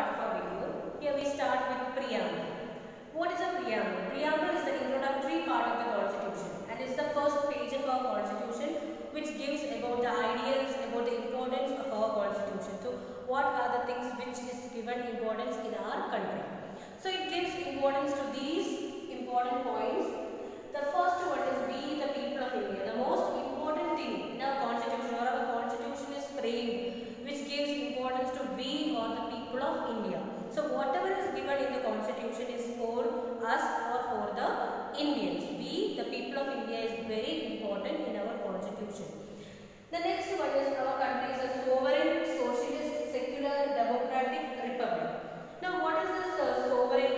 part of our video. Here we start with preamble. What is a preamble? Preamble is the introductory part of the Constitution and is the first page of our Constitution, which gives about the ideals, about the importance of our Constitution. So what are the things which is given importance in our country? So it gives importance to these important points. The first one is we the people of India. The most important thing in our Constitution or our Constitution is framed, which gives importance to we or the people of India. So whatever is given in the Constitution is for us or for the Indians. We the people of India is very important in our Constitution. The next one is our country is a sovereign, socialist, secular, democratic republic. Now what is this sovereign?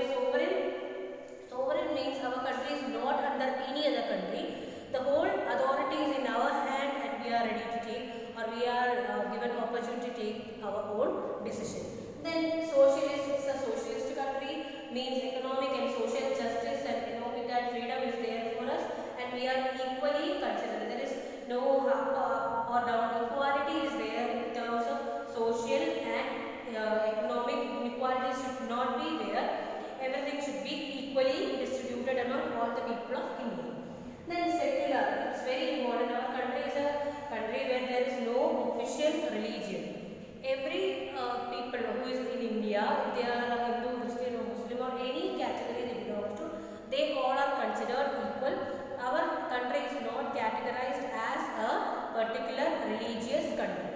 Sovereign means our country is not under any other country. The whole authority is in our hand and we are ready to take, or we are given opportunity to take our own decision. Then socialist is a socialist country, means economic and social justice, and with that freedom is there for us and we are equally considered. There is no up or down. Equality is there in terms of social and economic. Inequality should not be there. Everything should be equally distributed among all the people of India. Then secular, it's very important. Our country is a country where there is no official religion. Every people who is in India, if they are Hindu, Christian or Muslim or any category they belong to, they all are considered equal. Our country is not categorized as a particular religious country.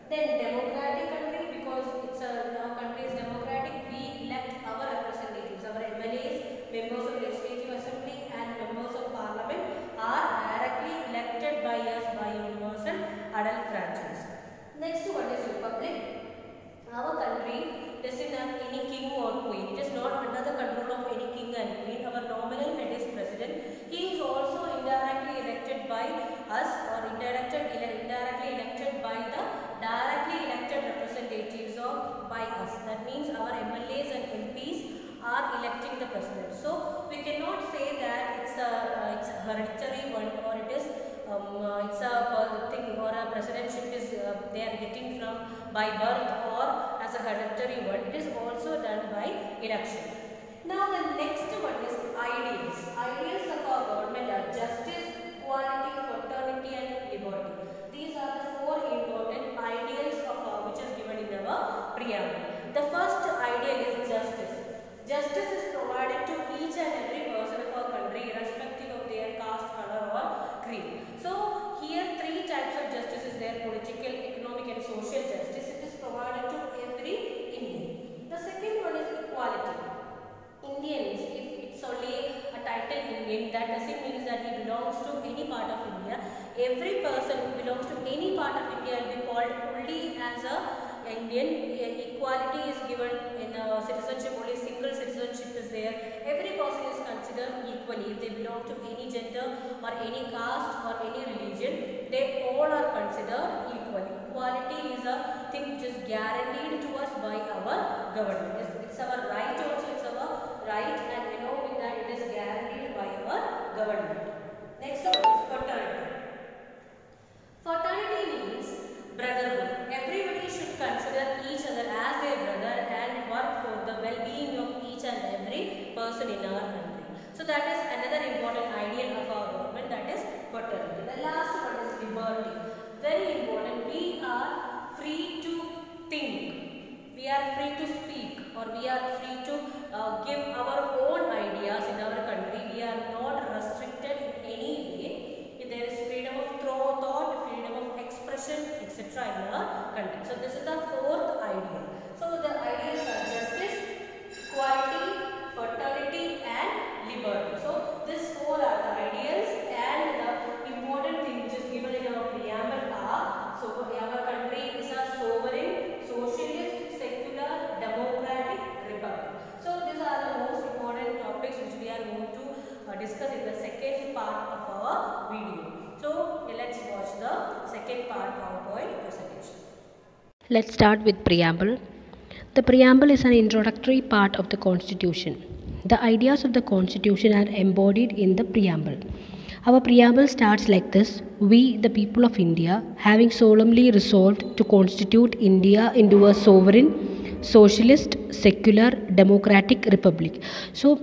Then democratic country, because our country is democratic, we elect our representatives, our MLAs, members of legislative assembly and members of parliament are directly elected by us by universal adult franchise. Next one is republic. Our country doesn't have any king or queen. It is not under the control of any king and queen. Our nominal head is president. He is also indirectly elected by us or indirectly elected by the directly elected representatives by us. That means our MLAs and MPs are electing the president. So we cannot say that it's a hereditary one, or it is it's a thing, or a presidentship is they are getting from by birth or as a hereditary one. It is also done by election. Now the next one is ideals. Ideals of our government are justice, equality, fraternity and liberty. These are the four important ideals of which is given in our preamble. The first ideal is justice. Justice is provided to each and every person of our country irrespective of their caste, color or creed. So here three types of justice is there: political, economic and social justice. It is provided to every Indian. The second one is equality. Indians, if it's only a title Indian, that doesn't mean that he belongs to any part of India. Every person who belongs to any part of India will be called only as a Indian. Equality is given in citizenship, only single citizenship is there. Every person is considered equally. If they belong to any gender or any caste or any religion, they all are considered equally. Equality is a thing which is guaranteed to us by our government. It's our right also, it's our right, and along with that it is guaranteed by our government. Next one is fraternity. Fraternity means brotherhood. Everybody should consider each other as their brother and work for the well-being of each and every person in our country. So that is another important ideal of our government, that is fraternity. The last one is liberty. Very important. We are free to think. We are free to speak, or we are free to give our own ideas in our country. We are not restricted in any way. There is freedom of thought, freedom of expression, etc. in our country. So this is the fourth ideal. So the ideals are justice, equality, fraternity and liberty. So these four are the ideals, and the important thing which is given in our preamble are, so our country is a sovereign, socialist, secular, democratic republic. So these are the most important topics which we are going to discuss in the second part of our video. So let's watch the second part PowerPoint presentation. Let's start with preamble. The preamble is an introductory part of the Constitution. The ideas of the Constitution are embodied in the preamble. Our preamble starts like this: we, the people of India, having solemnly resolved to constitute India into a sovereign, socialist, secular, democratic, republic. So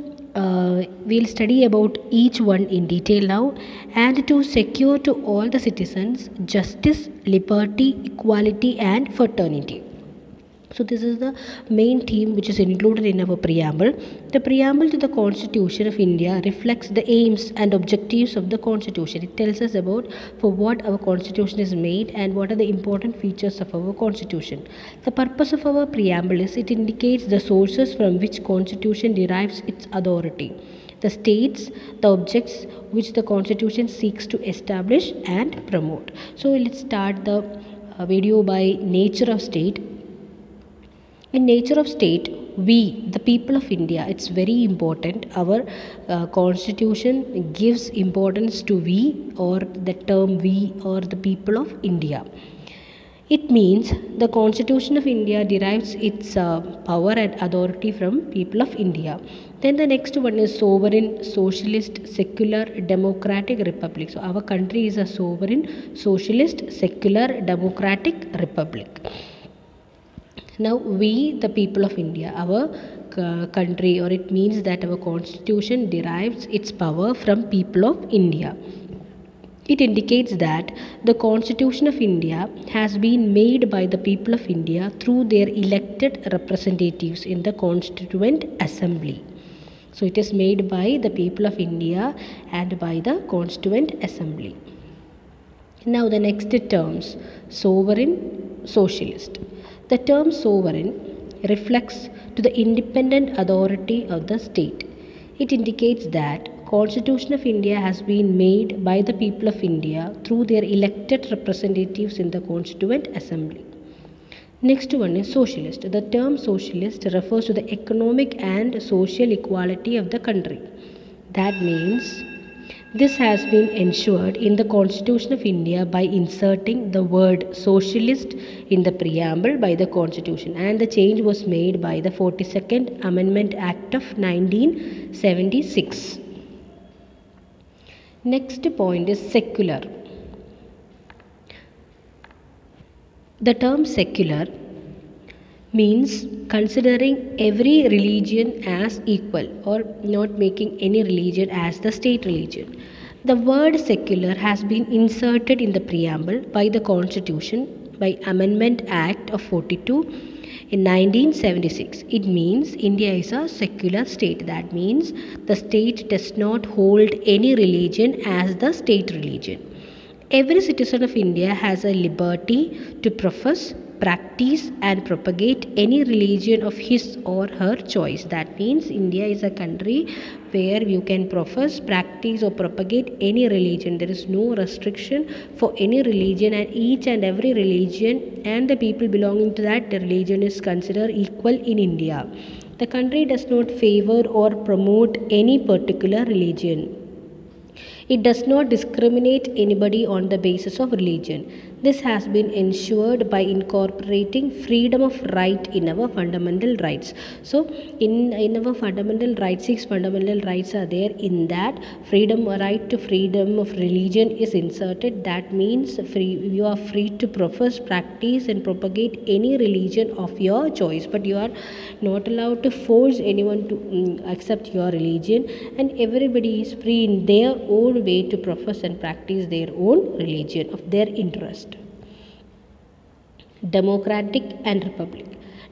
we'll study about each one in detail now. And to secure to all the citizens justice, liberty, equality and fraternity. So this is the main theme which is included in our preamble. The preamble to the Constitution of India reflects the aims and objectives of the Constitution. It tells us about for what our Constitution is made and what are the important features of our Constitution. The purpose of our preamble is it indicates the sources from which Constitution derives its authority. The states the objects which the Constitution seeks to establish and promote. So let's start the video by nature of state. In nature of state, we, the people of India, it's very important. Our constitution gives importance to we, or the term we, or the people of India. It means the Constitution of India derives its power and authority from people of India. Then the next one is sovereign, socialist, secular, democratic, republic. So our country is a sovereign, socialist, secular, democratic republic. Now we, the people of India, our country, or it means that our constitution derives its power from people of India. It indicates that the Constitution of India has been made by the people of India through their elected representatives in the Constituent Assembly. So it is made by the people of India and by the Constituent Assembly. Now the next terms, sovereign, socialist. The term sovereign reflects to the independent authority of the state. It indicates that Constitution of India has been made by the people of India through their elected representatives in the Constituent Assembly. Next one is socialist. The term socialist refers to the economic and social equality of the country. That means this has been ensured in the Constitution of India by inserting the word socialist in the preamble by the Constitution, and the change was made by the 42nd Amendment Act of 1976. Next point is secular. The term secular means considering every religion as equal or not making any religion as the state religion. The word secular has been inserted in the preamble by the Constitution by Amendment Act of 42 in 1976. It means India is a secular state. That means the state does not hold any religion as the state religion. Every citizen of India has a liberty to profess, practice and propagate any religion of his or her choice. That means India is a country where you can profess, practice or propagate any religion. There is no restriction for any religion, and each and every religion and the people belonging to that religion is considered equal in India. The country does not favor or promote any particular religion. It does not discriminate anybody on the basis of religion. This has been ensured by incorporating freedom of right in our fundamental rights. So, in our fundamental rights, 6 fundamental rights are there. In that, right to freedom of religion is inserted. That means you are free to profess, practice and propagate any religion of your choice. But you are not allowed to force anyone to accept your religion, and everybody is free in their own way to profess and practice their own religion of their interest. Democratic and republic.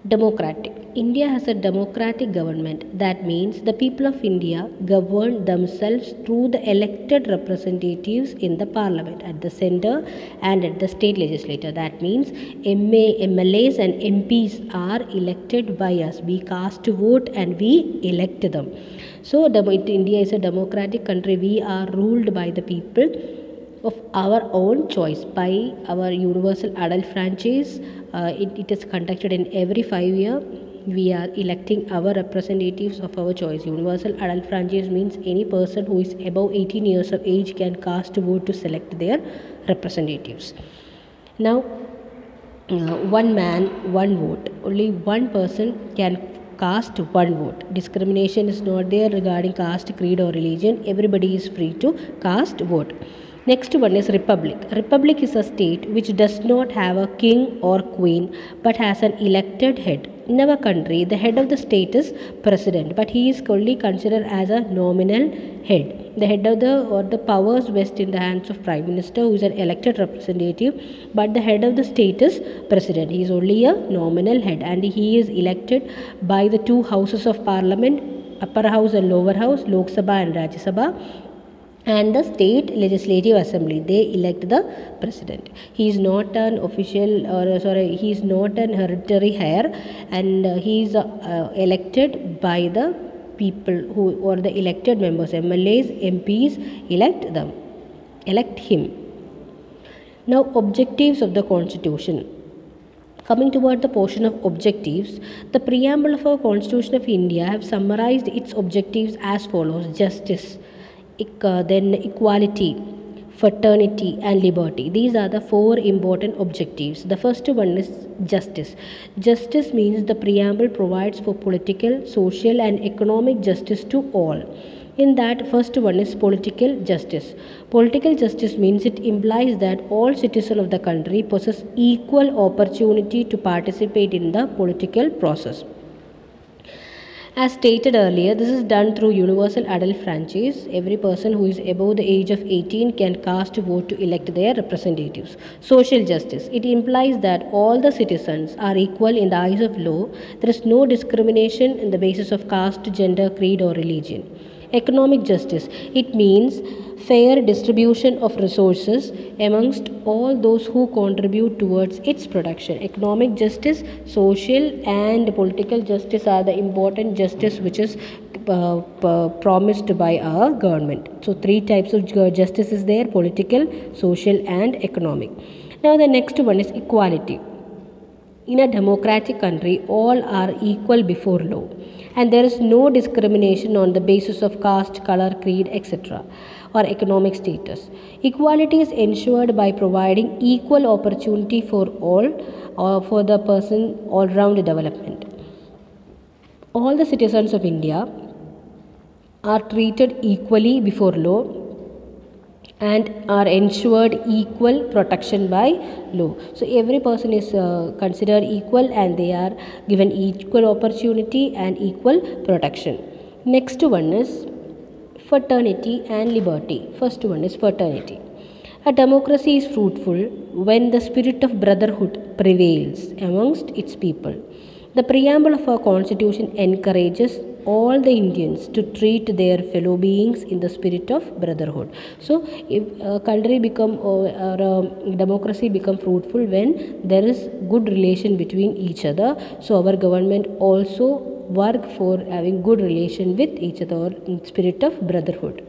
Democratic. India has a democratic government. That means the people of India govern themselves through the elected representatives in the parliament at the centre and at the state legislature. That means MLAs and MPs are elected by us. We cast a vote and we elect them. So India is a democratic country. We are ruled by the people of our own choice by our universal adult franchise. It is conducted in every 5 years. We are electing our representatives of our choice. Universal adult franchise means any person who is above 18 years of age can cast a vote to select their representatives. Now, one man, one vote. Only one person can cast one vote. Discrimination is not there regarding caste, creed or religion. Everybody is free to cast vote. Next one is republic. Republic is a state which does not have a king or queen but has an elected head. In our country, the head of the state is president, but he is only considered as a nominal head. The head of the powers vest in the hands of prime minister, who is an elected representative, but the head of the state is president. He is only a nominal head, and he is elected by the two houses of parliament, upper house and lower house, Lok Sabha and Rajya Sabha, and the state legislative assembly. They elect the president. He is not an official, he is not an hereditary heir, and he is elected by the people who, or the elected members, MLAs, MPs elect him. Now, objectives of the constitution. Coming toward the portion of objectives, the preamble of our Constitution of India have summarized its objectives as follows: justice, then equality, fraternity and liberty. These are the four important objectives. The first one is justice. Justice means the preamble provides for political, social and economic justice to all. In that, first one is political justice. Political justice means it implies that all citizens of the country possess equal opportunity to participate in the political process. As stated earlier, this is done through universal adult franchise. Every person who is above the age of 18 can cast a vote to elect their representatives. Social justice. It implies that all the citizens are equal in the eyes of law. There is no discrimination on the basis of caste, gender, creed or religion. Economic justice. It means fair distribution of resources amongst all those who contribute towards its production. Economic justice, social and political justice are the important justice which is promised by our government. So three types of justice is there: political, social and economic. Now the next one is equality. In a democratic country, all are equal before law, and there is no discrimination on the basis of caste, color, creed, etc. or economic status. Equality is ensured by providing equal opportunity for all, or for the person all-round development. All the citizens of India are treated equally before law and are ensured equal protection by law. So every person is considered equal and they are given equal opportunity and equal protection. Next one is fraternity and liberty. First one is fraternity. A democracy is fruitful when the spirit of brotherhood prevails amongst its people. The preamble of our Constitution encourages all the Indians to treat their fellow beings in the spirit of brotherhood. So, if a country or a democracy become fruitful when there is good relation between each other. So, our government also work for having good relation with each other in spirit of brotherhood.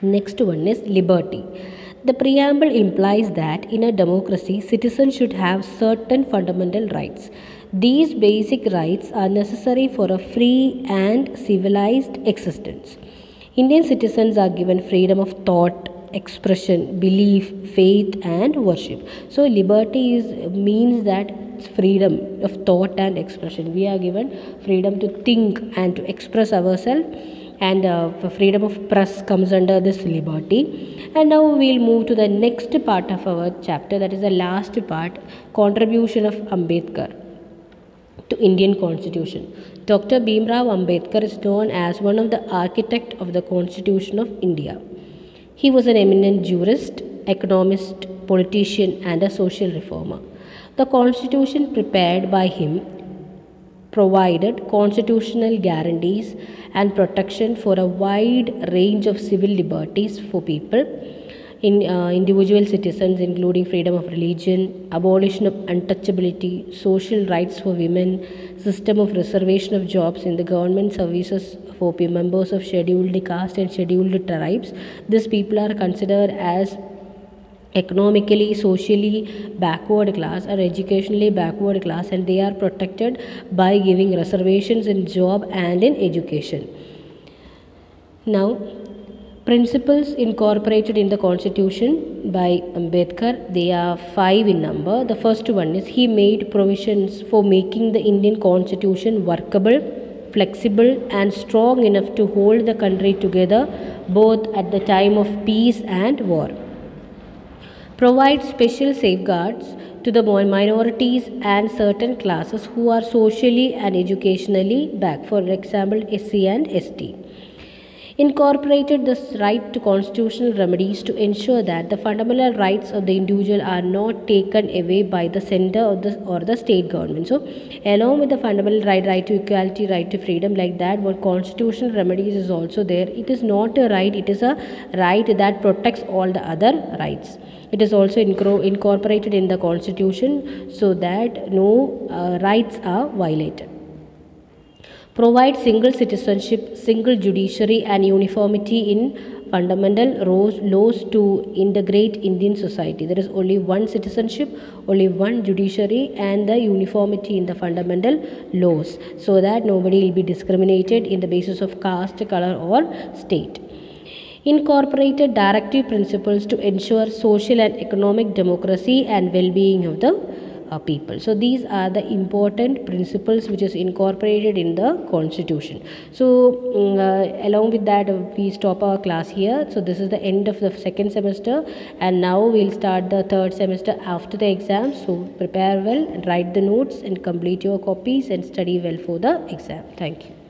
Next one is liberty. The preamble implies that in a democracy, citizens should have certain fundamental rights. These basic rights are necessary for a free and civilized existence. Indian citizens are given freedom of thought, expression, belief, faith and worship. So liberty means that freedom of thought and expression. We are given freedom to think and to express ourselves, and freedom of press comes under this liberty. And now we will move to the next part of our chapter, that is the last part, contribution of Ambedkar to Indian Constitution. Dr. Bhimrao Ambedkar is known as one of the architects of the Constitution of India. He was an eminent jurist, economist, politician and a social reformer. The Constitution prepared by him provided constitutional guarantees and protection for a wide range of civil liberties for people, individual citizens, including freedom of religion, abolition of untouchability, social rights for women, system of reservation of jobs in the government services for members of scheduled caste and scheduled tribes. These people are considered as economically, socially backward class or educationally backward class, and they are protected by giving reservations in job and in education. Now, principles incorporated in the Constitution by Ambedkar, they are 5 in number. The first one is he made provisions for making the Indian Constitution workable, flexible and strong enough to hold the country together both at the time of peace and war. Provide special safeguards to the minorities and certain classes who are socially and educationally back, for example SC and ST. Incorporated this right to constitutional remedies to ensure that the fundamental rights of the individual are not taken away by the center or the state government. So along with the fundamental right to equality, right to freedom, like that, what constitutional remedies is also there. It is not a right, it is a right that protects all the other rights. It is also incorporated in the constitution so that no rights are violated. Provide single citizenship, single judiciary and uniformity in fundamental laws to integrate Indian society. There is only one citizenship, only one judiciary and the uniformity in the fundamental laws, so that nobody will be discriminated in the basis of caste, color or state. Incorporated directive principles to ensure social and economic democracy and well-being of the people. So these are the important principles which is incorporated in the constitution. So along with that we stop our class here. So this is the end of the second semester, and now we'll start the third semester after the exam. So prepare well and write the notes and complete your copies and study well for the exam. Thank you.